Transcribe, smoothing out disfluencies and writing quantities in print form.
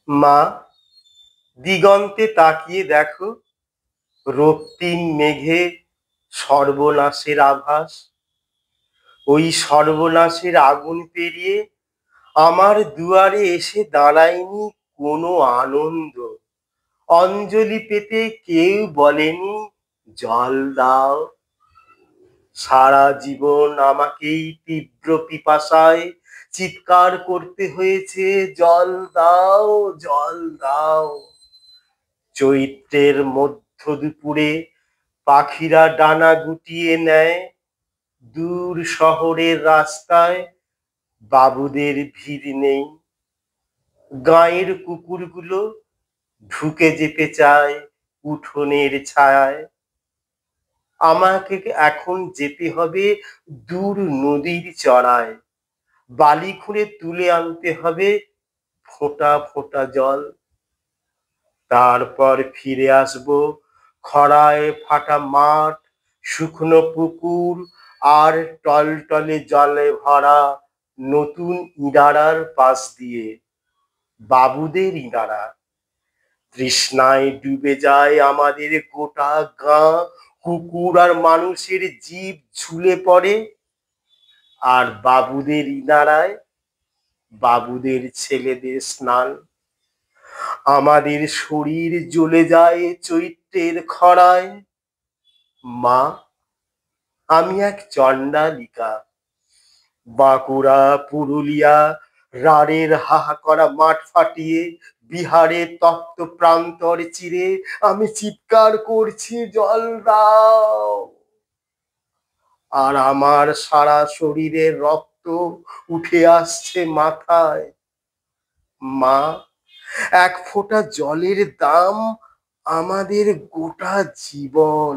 মা, দিগন্তে তাকিয়ে দেখো, রক্তিম মেঘে সর্বনাশের আভাস। ওই সর্বনাশের আগুন পেরিয়ে আমার দুয়ারে এসে দাঁড়ায়নি কোনো আনন্দ। অঞ্জলি পেতে কেউ বলেনি জল দাও। সারা জীবন আমাকেই তীব্র পিপাসায় চিৎকার করতে হয়েছে, জল দাও, জল দাও। চৈত্রের মধ্য দুপুরে পাখিরা ডানা গুটিয়ে নেয়, দূর শহরের রাস্তায় বাবুদের ভিড় নেই। গাঁয়ের কুকুরগুলো ঢুকে যেতে চায় উঠোনের ছায়ায়। আমাকে এখন যেতে হবে দূর নদীর চড়ায়, বালি খুঁড়ে তুলে আনতে হবে ফোঁটা ফোঁটা জল। তারপর ফিরে আসবো খরায় ফাটা মাঠ, শুকনো পুকুর আর টলটলে জলে ভরা নতুন ইনারার পাশ দিয়ে, বাবুদের ইনারা। তৃষ্ণায় ডুবে যায় আমাদের গোটা গাঁ, কুকুর আর মানুষের জীব ঝুলে পড়ে। আর বাবুদের ইনারায় বাবুদের ছেলেদের স্নান। আমাদের শরীর জ্বলে যায় চৈত্রের খরায়। মা, আমি এক চণ্ডালিকা, বাঁকুড়া, পুরুলিয়া, রাড়ের হাহা করা মাঠ ফাটিয়ে, বিহারের তপ্ত প্রান্তর চিরে আমি চিৎকার করছি জল দাও। আর আমার সারা শরীরের রক্ত উঠে আসছে মাথায়। মা, এক ফোঁটা জলের দাম আমাদের গোটা জীবন।